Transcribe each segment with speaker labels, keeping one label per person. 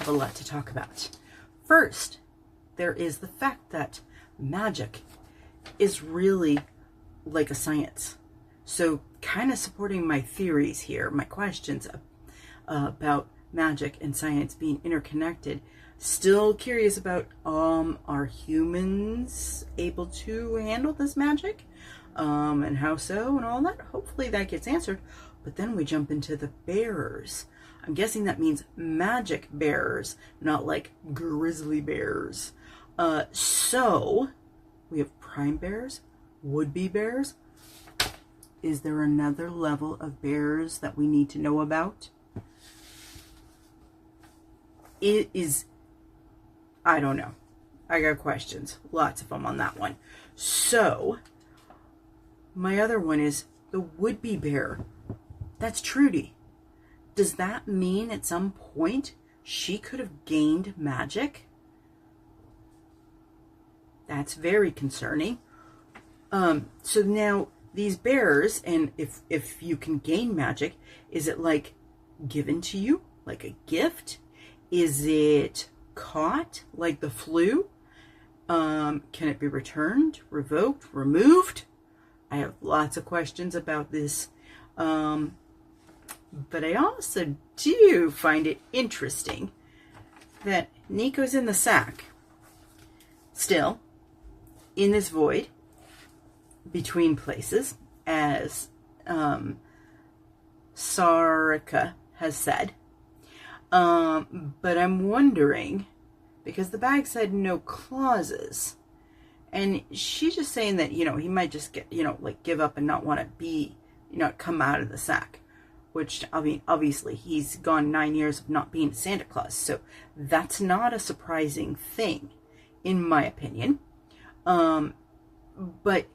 Speaker 1: have a lot to talk about. First, there is the fact that magic is really like a science. So kind of supporting my theories here, my questions about magic and science being interconnected. Still curious about, are humans able to handle this magic? And how so and all that? Hopefully that gets answered. But then we jump into the bearers. I'm guessing that means magic bearers, not like grizzly bears. So we have prime bears, would-be bears. Is there another level of bears that we need to know about? It is, I don't know. I got questions, lots of them on that one. So my other one is the would-be bear. That's Trudy. Does that mean at some point she could have gained magic? That's very concerning. So now these bears, and if you can gain magic, is it like given to you, like a gift? Is it caught, like the flu? Can it be returned, revoked, removed? I have lots of questions about this. But I also do find it interesting that Nico's in the sack, still, in this void, between places, as Sarika has said. But I'm wondering, because the bag said no clauses, and she's just saying that, he might just get, like give up and not want to be, come out of the sack. Which, I mean, obviously he's gone 9 years of not being Santa Claus. So that's not a surprising thing, in my opinion. But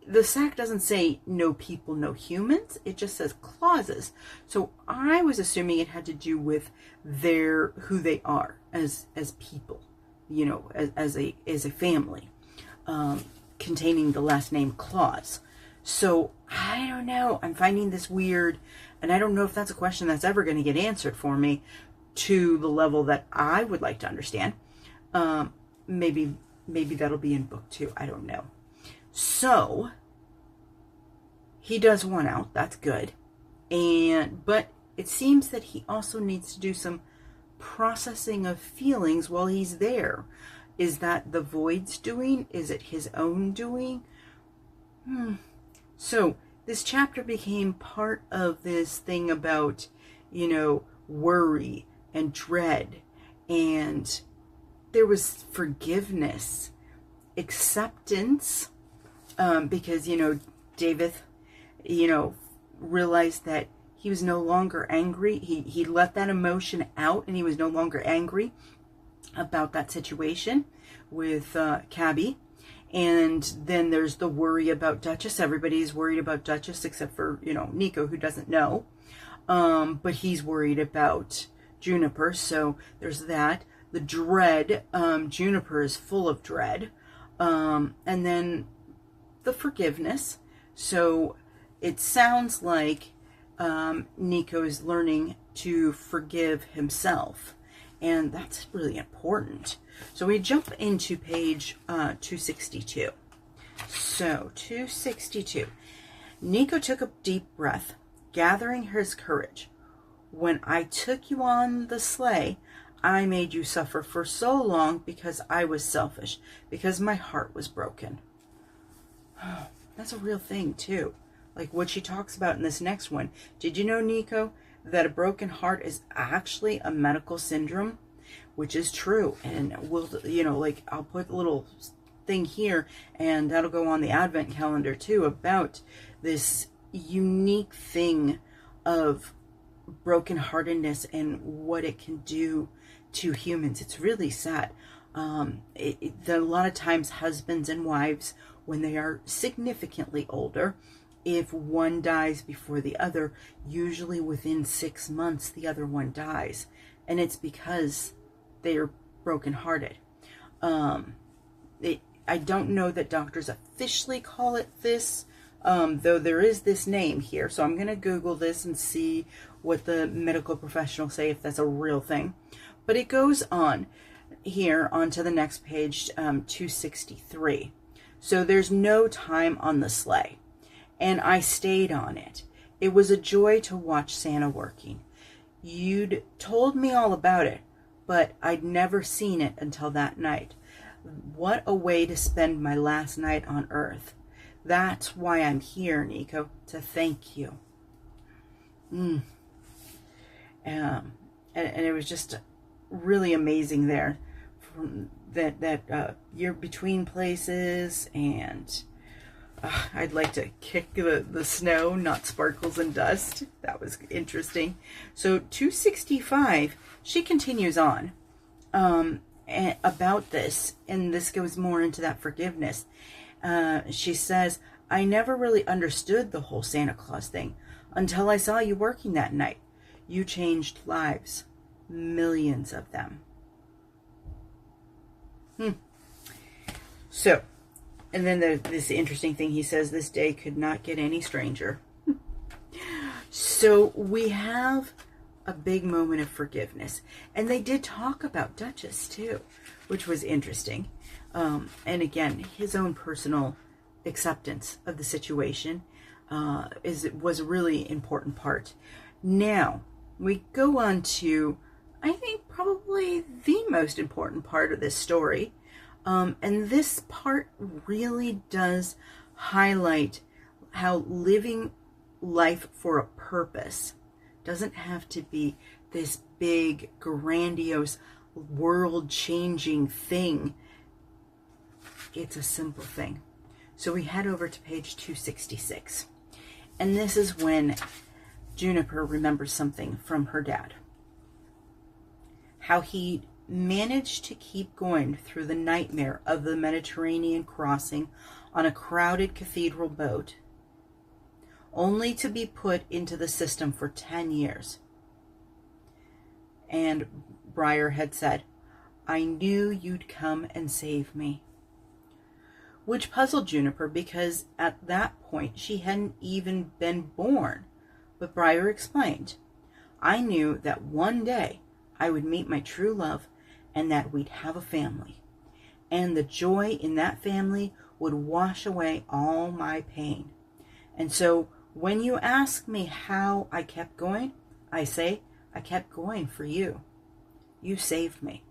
Speaker 1: the sack doesn't say no people, no humans. It just says clauses. So I was assuming it had to do with who they are as people, as a family, containing the last name Claus. So I don't know. I'm finding this weird, and I don't know if that's a question that's ever going to get answered for me to the level that I would like to understand. Maybe that'll be in book 2. I don't know. So he does one out. That's good. But it seems that he also needs to do some processing of feelings while he's there. Is that the void's doing? Is it his own doing? So this chapter became part of this thing about, worry and dread. And there was forgiveness, acceptance, because, Dafydd, realized that he was no longer angry. He let that emotion out, and he was no longer angry about that situation with Cabby. And then there's the worry about Duchess. Everybody's worried about Duchess except for, Nico, who doesn't know. But he's worried about Juniper. So there's that. The dread. Juniper is full of dread. And then the forgiveness. So it sounds like Nico is learning to forgive himself. And that's really important. So we jump into page 262. So 262. Nico took a deep breath, gathering his courage. When I took you on the sleigh, I made you suffer for so long because I was selfish, because my heart was broken. Oh, that's a real thing too. Like what she talks about in this next one. Did you know, Nico, that a broken heart is actually a medical syndrome? Which is true. And we'll, I'll put a little thing here, and that'll go on the Advent calendar too, about this unique thing of brokenheartedness and what it can do to humans. It's really sad. A lot of times husbands and wives, when they are significantly older, if one dies before the other, usually within 6 months, the other one dies. And it's because they are brokenhearted. I don't know that doctors officially call it this, though there is this name here. So I'm going to Google this and see what the medical professionals say, if that's a real thing. But it goes on here onto the next page, 263. So there's no time on the sleigh, and I stayed on it. It was a joy to watch Santa working. You'd told me all about it, but I'd never seen it until that night. What a way to spend my last night on Earth. That's why I'm here, Nico, to thank you. And it was just really amazing there. From that you're between places, and I'd like to kick the snow, not sparkles and dust. That was interesting. So 265, she continues on about this, and this goes more into that forgiveness. She says, I never really understood the whole Santa Claus thing until I saw you working that night. You changed lives, millions of them. So, and then this interesting thing he says, this day could not get any stranger. So we have a big moment of forgiveness. And they did talk about Duchess too, which was interesting. And again, his own personal acceptance of the situation was a really important part. Now, we go on to, I think, probably the most important part of this story. And this part really does highlight how living life for a purpose doesn't have to be this big, grandiose, world-changing thing. It's a simple thing. So we head over to page 266. And this is when Juniper remembers something from her dad. How he managed to keep going through the nightmare of the Mediterranean crossing on a crowded cathedral boat, only to be put into the system for 10 years. And Briar had said, I knew you'd come and save me. Which puzzled Juniper, because at that point she hadn't even been born. But Briar explained, I knew that one day I would meet my true love and that we'd have a family. And the joy in that family would wash away all my pain. And so when you ask me how I kept going, I say I kept going for you. You saved me.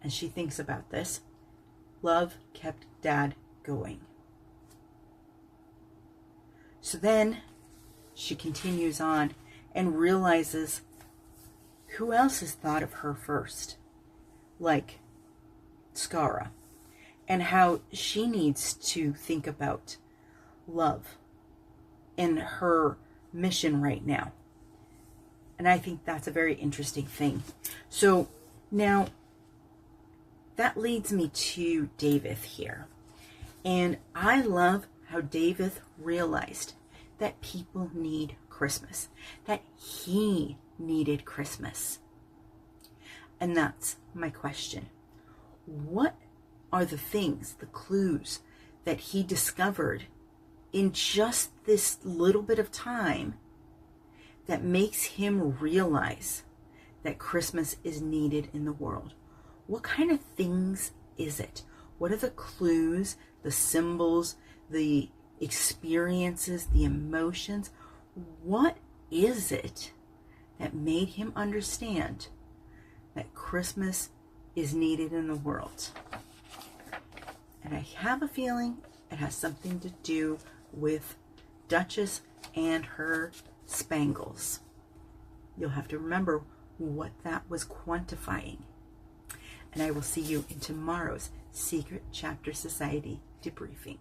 Speaker 1: And she thinks about this. Love kept Dad going. So then she continues on and realizes who else has thought of her first, like Skara, and how she needs to think about love in her mission right now. And I think that's a very interesting thing. So now that leads me to Dafydd here. And I love how Dafydd realized that people need Christmas, that he needed Christmas. And that's my question. What are the things, the clues that he discovered in just this little bit of time that makes him realize that Christmas is needed in the world? What kind of things is it? What are the clues, the symbols, the experiences, the emotions? What is it that made him understand that Christmas is needed in the world? And I have a feeling it has something to do with Duchess and her spangles. You'll have to remember what that was quantifying. And I will see you in tomorrow's Secret Chapter Society debriefing.